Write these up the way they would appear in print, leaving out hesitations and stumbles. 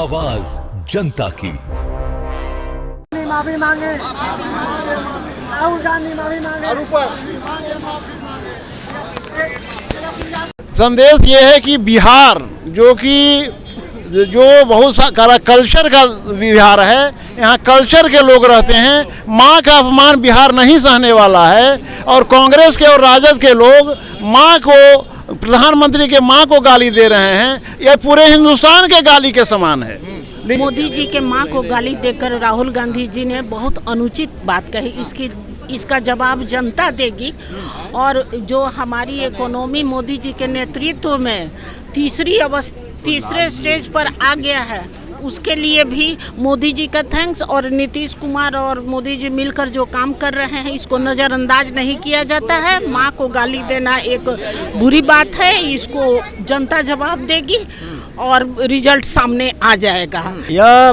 आवाज जनता की। माफी मांगे, राहुल गांधी माफी मांगे। संदेश ये है कि बिहार जो बहुत सारा कल्चर का बिहार है, यहाँ कल्चर के लोग रहते हैं। माँ का अपमान बिहार नहीं सहने वाला है और कांग्रेस के और राजद के लोग माँ को, प्रधानमंत्री के माँ को गाली दे रहे हैं। यह पूरे हिंदुस्तान के गाली के समान है। मोदी जी के माँ को गाली देकर राहुल गांधी जी ने बहुत अनुचित बात कही। इसका जवाब जनता देगी। और जो हमारी इकोनॉमी मोदी जी के नेतृत्व में तीसरे स्टेज पर आ गया है, उसके लिए भी मोदी जी का थैंक्स। और नीतीश कुमार और मोदी जी मिलकर जो काम कर रहे हैं, इसको नज़रअंदाज नहीं किया जाता है। माँ को गाली देना एक बुरी बात है, इसको जनता जवाब देगी और रिजल्ट सामने आ जाएगा। यह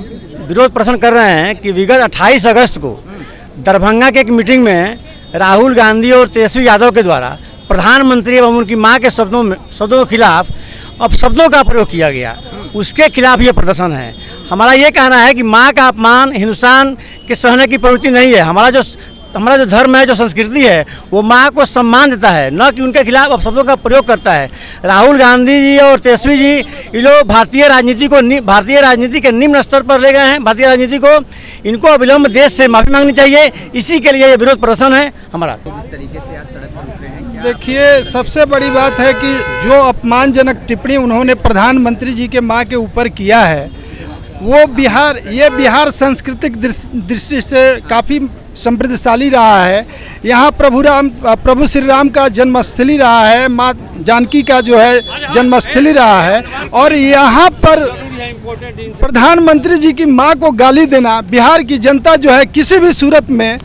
विरोध प्रदर्शन कर रहे हैं कि विगत 28 अगस्त को दरभंगा के एक मीटिंग में राहुल गांधी और तेजस्वी यादव के द्वारा प्रधानमंत्री एवं उनकी मां के शब्दों के खिलाफ अपशब्दों का प्रयोग किया गया, उसके खिलाफ ये प्रदर्शन है। हमारा ये कहना है कि मां का अपमान हिंदुस्तान के सहने की प्रवृत्ति नहीं है। हमारा जो धर्म है, जो संस्कृति है, वो माँ को सम्मान देता है, न कि उनके खिलाफ अपशब्दों का प्रयोग करता है। राहुल गांधी जी और तेजस्वी जी, ये लोग भारतीय राजनीति के निम्न स्तर पर ले गए हैं। भारतीय राजनीति को, इनको अविलंब देश से माफ़ी मांगनी चाहिए। इसी के लिए ये विरोध प्रदर्शन है हमारा। किस तरीके से आज सड़क पर उतरे हैं? देखिए, सबसे बड़ी बात है कि जो अपमानजनक टिप्पणी उन्होंने प्रधानमंत्री जी के माँ के ऊपर किया है, वो बिहार सांस्कृतिक दृष्टि से काफ़ी समृद्धशाली रहा है। यहाँ प्रभु श्री राम का जन्मस्थली रहा है, माँ जानकी का जो है जन्मस्थली रहा है। और यहाँ पर प्रधानमंत्री जी की माँ को गाली देना बिहार की जनता जो है किसी भी सूरत में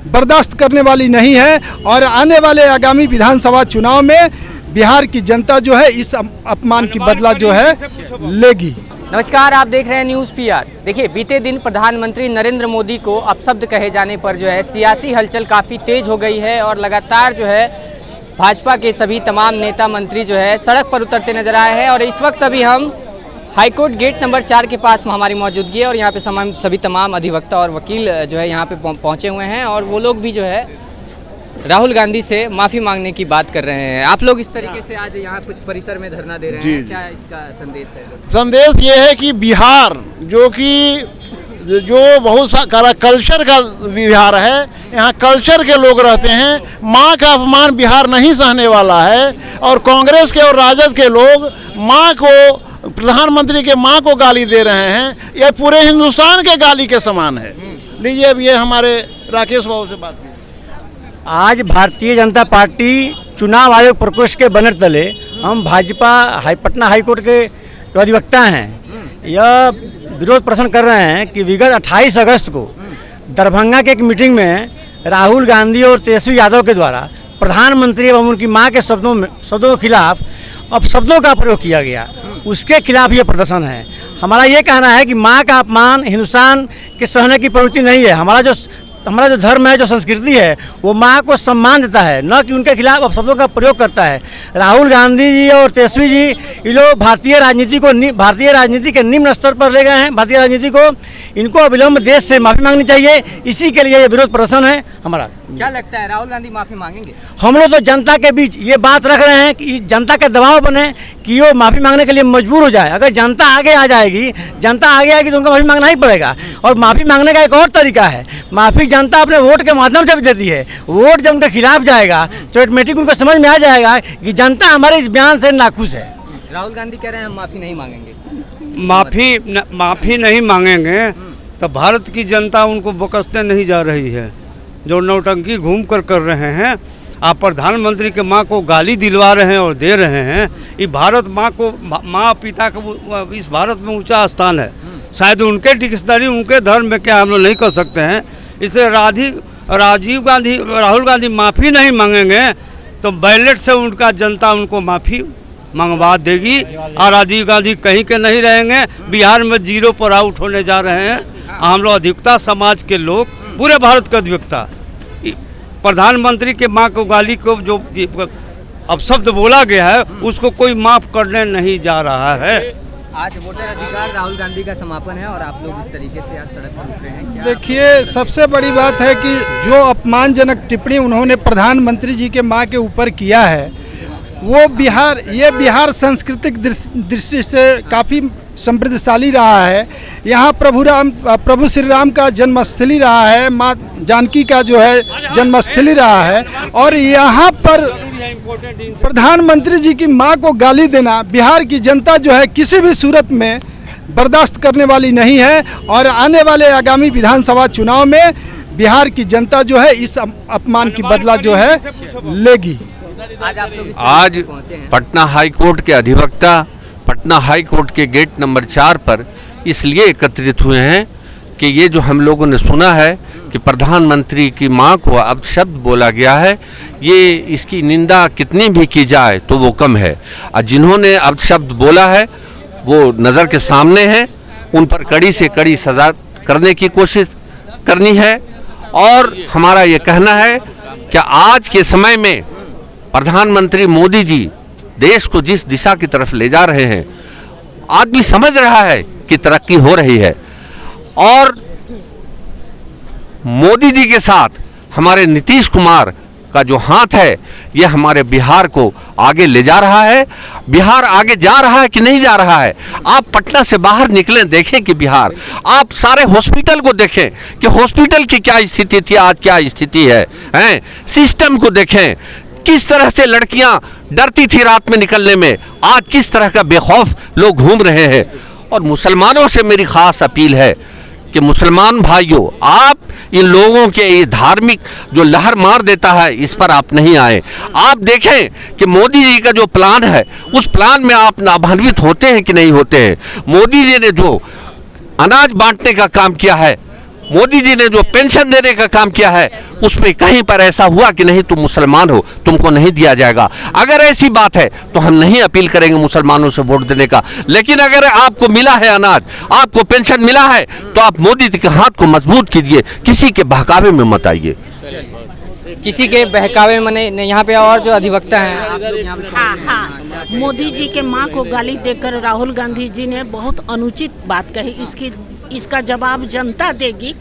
बर्दाश्त करने वाली नहीं है। और आने वाले आगामी विधानसभा चुनाव में बिहार की जनता जो है इस अपमान की बदला जो है लेगी। नमस्कार, आप देख रहे हैं न्यूज़ पीआर। देखिए, बीते दिन प्रधानमंत्री नरेंद्र मोदी को अपशब्द कहे जाने पर जो है सियासी हलचल काफ़ी तेज हो गई है और लगातार जो है भाजपा के सभी तमाम नेता मंत्री जो है सड़क पर उतरते नजर आए हैं। और इस वक्त अभी हम हाईकोर्ट गेट नंबर 4 के पास हमारी मौजूदगी है और यहाँ पे सभी तमाम अधिवक्ता और वकील जो है यहाँ पे पहुँचे हुए हैं और वो लोग भी जो है राहुल गांधी से माफ़ी मांगने की बात कर रहे हैं। आप लोग इस तरीके से आज यहाँ कुछ परिसर में धरना दे रहे हैं, क्या इसका संदेश है? संदेश ये है कि बिहार जो बहुत सारा कल्चर का बिहार है, यहाँ कल्चर के लोग रहते हैं। माँ का अपमान बिहार नहीं सहने वाला है और कांग्रेस के और राजद के लोग माँ को, प्रधानमंत्री के माँ को गाली दे रहे हैं। यह पूरे हिंदुस्तान के गाली के समान है। लीजिए, अब ये हमारे राकेश बाबू से बात कीजिए। आज भारतीय जनता पार्टी चुनाव आयोग प्रकोष्ठ के बैनर तले हम भाजपा पटना हाईकोर्ट के जो अधिवक्ता हैं, यह विरोध प्रदर्शन कर रहे हैं कि विगत 28 अगस्त को दरभंगा के एक मीटिंग में राहुल गांधी और तेजस्वी यादव के द्वारा प्रधानमंत्री एवं उनकी मां के शब्दों के खिलाफ अपशब्दों का प्रयोग किया गया, उसके खिलाफ ये प्रदर्शन है। हमारा ये कहना है कि माँ का अपमान हिंदुस्तान के सहने की प्रवृत्ति नहीं है। हमारा जो धर्म है, जो संस्कृति है, वो माँ को सम्मान देता है, न कि उनके खिलाफ अपशब्दों का प्रयोग करता है। राहुल गांधी जी और तेजस्वी जी, ये लोग भारतीय राजनीति के निम्न स्तर पर ले गए हैं। भारतीय राजनीति को, इनको अविलंब देश से माफ़ी मांगनी चाहिए। इसी के लिए ये विरोध प्रदर्शन है हमारा। क्या लगता है, राहुल गांधी माफ़ी मांगेंगे? हम लोग तो जनता के बीच ये बात रख रहे हैं कि जनता का दबाव बने कि वो माफ़ी मांगने के लिए मजबूर हो जाए। अगर जनता आगे आ जाएगी तो उनको माफ़ी मांगना ही पड़ेगा। और माफ़ी मांगने का एक और तरीका है, माफ़ी जनता अपने वोट के माध्यम से भी देती है। वोट जब उनके खिलाफ जाएगा तो ऑटोमेटिक उनको समझ में आ जाएगा कि जनता हमारे इस बयान से नाखुश है। राहुल गांधी कह रहे हैं हम माफ़ी नहीं मांगेंगे। माफ़ी नहीं मांगेंगे तो भारत की जनता उनको बकसते नहीं जा रही है। जो नौटंकी घूम कर रहे हैं, आप प्रधानमंत्री के माँ को गाली दिलवा रहे हैं और दे रहे हैं। ये भारत माँ को, माँ पिता का इस भारत में ऊंचा स्थान है। शायद उनके डिक्शनरी, उनके धर्म में क्या हम लोग नहीं कर सकते हैं। इससे राहुल गांधी माफ़ी नहीं मांगेंगे तो बैलेट से उनका जनता उनको माफ़ी मंगवा देगी और राजीव गांधी कहीं के नहीं रहेंगे। बिहार में 0 पर आउट होने जा रहे हैं। हम लोग अधिवक्ता समाज के लोग, पूरे भारत का अधिवक्ता, प्रधानमंत्री के माँ को गाली को जो अपशब्द बोला गया है उसको कोई माफ़ करने नहीं जा रहा है। आज वोटर अधिकार राहुल गांधी का समापन है और आप लोग इस तरीके से आज सड़क पर उतरे हैं, क्या देखिए, सबसे बड़ी बात है कि जो अपमानजनक टिप्पणी उन्होंने प्रधानमंत्री जी के मां के ऊपर किया है, वो बिहार सांस्कृतिक दृष्टि से काफ़ी समृद्धशाली रहा है। यहाँ प्रभु श्री राम का जन्मस्थली रहा है, माँ जानकी का जो है जन्मस्थली रहा है, और यहाँ पर प्रधानमंत्री जी की माँ को गाली देना बिहार की जनता जो है किसी भी सूरत में बर्दाश्त करने वाली नहीं है। और आने वाले आगामी विधानसभा चुनाव में बिहार की जनता जो है इस अपमान की बदला जो है लेगी। आज पटना हाई कोर्ट के अधिवक्ता पटना हाई कोर्ट के गेट नंबर 4 पर इसलिए एकत्रित हुए हैं कि ये जो हम लोगों ने सुना है कि प्रधानमंत्री की मां को अपशब्द बोला गया है, ये इसकी निंदा कितनी भी की जाए तो वो कम है। और जिन्होंने अपशब्द बोला है वो नज़र के सामने हैं, उन पर कड़ी से कड़ी सज़ा करने की कोशिश करनी है। और हमारा ये कहना है कि आज के समय में प्रधानमंत्री मोदी जी देश को जिस दिशा की तरफ ले जा रहे हैं, आदमी समझ रहा है कि तरक्की हो रही है, और मोदी जी के साथ हमारे नीतीश कुमार का जो हाथ है ये हमारे बिहार को आगे ले जा रहा है। बिहार आगे जा रहा है कि नहीं जा रहा है? आप पटना से बाहर निकलें, देखें कि बिहार, आप सारे हॉस्पिटल को देखें कि हॉस्पिटल की क्या स्थिति थी, आज क्या स्थिति है, हैं? सिस्टम को देखें, किस तरह से लड़कियां डरती थी रात में निकलने में, आज किस तरह का बेखौफ लोग घूम रहे हैं। और मुसलमानों से मेरी खास अपील है कि मुसलमान भाइयों, आप इन लोगों के ये धार्मिक जो लहर मार देता है इस पर आप नहीं आए। आप देखें कि मोदी जी का जो प्लान है उस प्लान में आप लाभान्वित होते हैं कि नहीं होते हैं। मोदी जी ने जो अनाज बांटने का काम किया है, मोदी जी ने जो पेंशन देने का काम किया है, उसमें कहीं पर ऐसा हुआ कि नहीं तुम मुसलमान हो, तुमको नहीं दिया जाएगा। अगर ऐसी बात है तो हम नहीं अपील करेंगे मुसलमानों से वोट देने का। लेकिन अगर आपको मिला है अनाज, आपको पेंशन मिला है, तो आप मोदी जी के हाथ को मजबूत कीजिए, किसी के बहकावे में मत आइए। किसी के बहकावे में यहाँ पे और जो अधिवक्ता हैं आप लोग यहाँ पे हाँ, मोदी जी के माँ को गाली देकर राहुल गांधी जी ने बहुत अनुचित बात कही। इसका जवाब जनता देगी।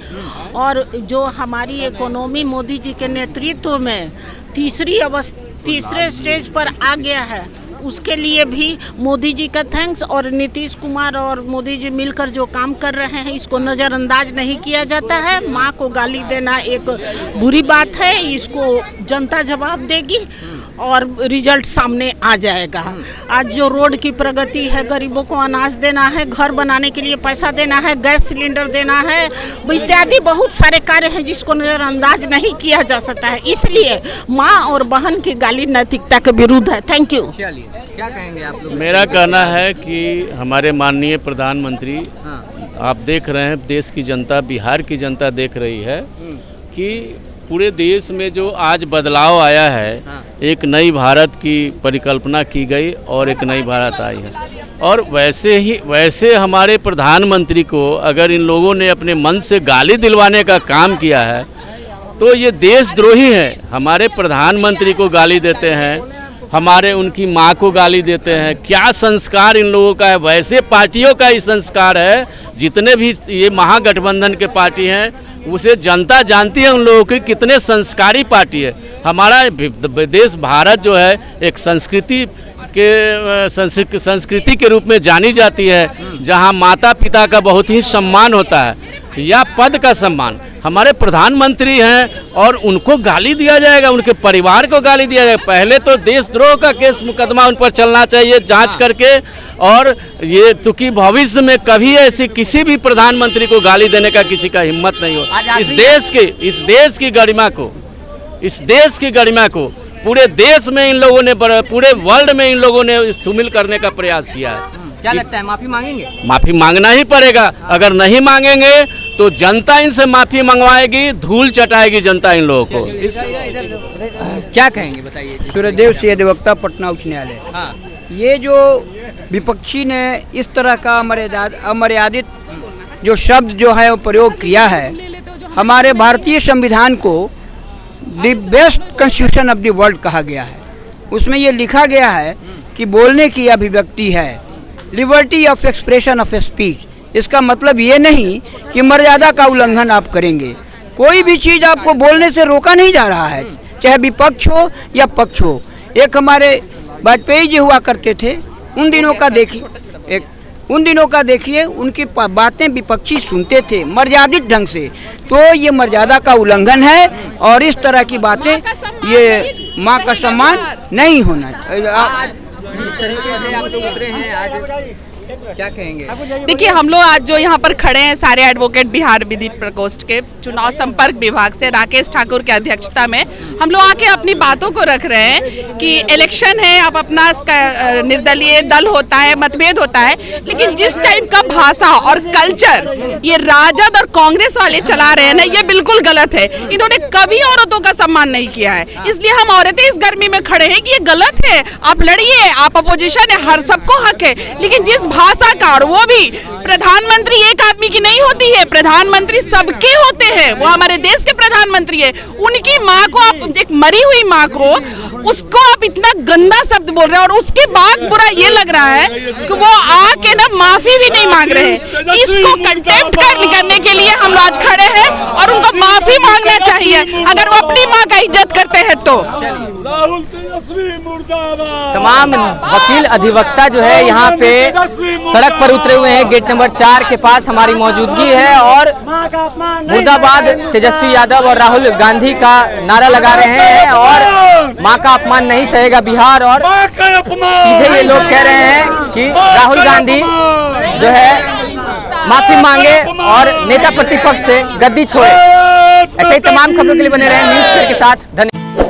और जो हमारी इकोनॉमी मोदी जी के नेतृत्व में तीसरे स्टेज पर आ गया है, उसके लिए भी मोदी जी का थैंक्स। और नीतीश कुमार और मोदी जी मिलकर जो काम कर रहे हैं इसको नज़रअंदाज नहीं किया जाता है। माँ को गाली देना एक बुरी बात है, इसको जनता जवाब देगी और रिजल्ट सामने आ जाएगा। आज जो रोड की प्रगति है, गरीबों को अनाज देना है, घर बनाने के लिए पैसा देना है, गैस सिलेंडर देना है, इत्यादि बहुत सारे कार्य हैं जिसको नज़रअंदाज नहीं किया जा सकता है। इसलिए माँ और बहन की गाली नैतिकता के विरुद्ध है। Thank you. क्या कहेंगे आप लोग? मेरा कहना है कि हमारे माननीय प्रधानमंत्री, आप देख रहे हैं देश की जनता, बिहार की जनता देख रही है कि पूरे देश में जो आज बदलाव आया है, एक नई भारत की परिकल्पना की गई और एक नई भारत आई है। और वैसे हमारे प्रधानमंत्री को अगर इन लोगों ने अपने मन से गाली दिलवाने का काम किया है तो ये देशद्रोही है। हमारे प्रधानमंत्री को गाली देते हैं, हमारे उनकी माँ को गाली देते हैं। क्या संस्कार इन लोगों का है? वैसे पार्टियों का ही संस्कार है, जितने भी ये महागठबंधन के पार्टी हैं उसे जनता जानती है उन लोगों की कितने संस्कारी पार्टी है। हमारा देश भारत जो है एक संस्कृति के रूप में जानी जाती है, जहां माता पिता का बहुत ही सम्मान होता है या पद का सम्मान। हमारे प्रधानमंत्री हैं और उनको गाली दिया जाएगा, उनके परिवार को गाली दिया जाएगा। पहले तो देशद्रोह का केस मुकदमा उन पर चलना चाहिए जांच करके, और ये तो कि भविष्य में कभी ऐसी किसी भी प्रधानमंत्री को गाली देने का किसी का हिम्मत नहीं हो। इस देश की गरिमा को पूरे देश में इन लोगों ने, पूरे वर्ल्ड में इन लोगों ने धूमिल करने का प्रयास किया है। क्या लगता है, माफी मांगेंगे? माफी मांगना ही पड़ेगा। अगर नहीं मांगेंगे तो जनता इनसे माफी मंगवाएगी, धूल चटाएगी जनता इन लोगों को। क्या कहेंगे बताइए? सूर्यदेव सिंह अधिवक्ता, पटना उच्च न्यायालय। हाँ, ये जो विपक्षी ने इस तरह का अमर्यादित जो शब्द जो है वो प्रयोग किया है, हमारे भारतीय संविधान को the best constitution of the world कहा गया है। उसमें ये लिखा गया है कि बोलने की अभिव्यक्ति है, liberty of expression of speech. इसका मतलब ये नहीं कि मर्यादा का उल्लंघन आप करेंगे। कोई भी चीज़ आपको बोलने से रोका नहीं जा रहा है, चाहे विपक्ष हो या पक्ष हो। एक हमारे वाजपेयी जी हुआ करते थे, उन दिनों का देखिए उनकी बातें विपक्षी सुनते थे मर्यादित ढंग से। तो ये मर्यादा का उल्लंघन है और इस तरह की बातें, ये माँ का सम्मान नहीं होना। इस तरीके से आप लोग उतरे हैं आज, क्या कहेंगे? देखिए, हम लोग आज जो यहाँ पर खड़े हैं सारे एडवोकेट बिहार विधि प्रकोष्ठ के चुनाव संपर्क विभाग से राकेश ठाकुर की अध्यक्षता में हम लोग आके अपनी बातों को रख रहे हैं कि इलेक्शन है, अब अपना निर्दलीय दल होता है, मतभेद होता है, लेकिन जिस टाइप का भाषा और कल्चर ये राजद और कांग्रेस वाले चला रहे हैं ना, ये बिल्कुल गलत है। इन्होंने कभी औरतों का सम्मान नहीं किया है, इसलिए हम औरतें इस गर्मी में खड़े हैं कि ये गलत है। आप लड़िए, आप अपोजिशन है, हर सबको हक है, लेकिन जिस भाषा का, और वो भी प्रधानमंत्री एक आदमी की नहीं होती है, प्रधानमंत्री सबके होते हैं। वो हमारे देश के प्रधानमंत्री है, उनकी माँ को आप, एक मरी हुई माँ को, उसको आप इतना गंदा शब्द बोल रहे हैं। और उसके बाद बुरा ये लग रहा है कि वो आके ना माफी भी नहीं मांग रहे हैं। इसको कंटेम्प्ट करने के लिए हम आज खड़े हैं और उनको माफी मांगना चाहिए अगर वो अपनी माँ का इज्जत करते हैं तो। तमाम वकील अधिवक्ता जो है यहाँ पे सड़क पर उतरे हुए हैं। गेट नंबर 4 के पास हमारी मौजूदगी है और मुर्दाबाद तेजस्वी यादव और राहुल गांधी का नारा लगा रहे हैं और मां का अपमान नहीं सहेगा बिहार। और सीधे ये लोग कह रहे हैं कि राहुल गांधी जो है माफी मांगे और नेता प्रतिपक्ष से गद्दी छोड़े। ऐसे ही तमाम खबरों के लिए बने रहे न्यूज़ पेपर के साथ। धन्यवाद।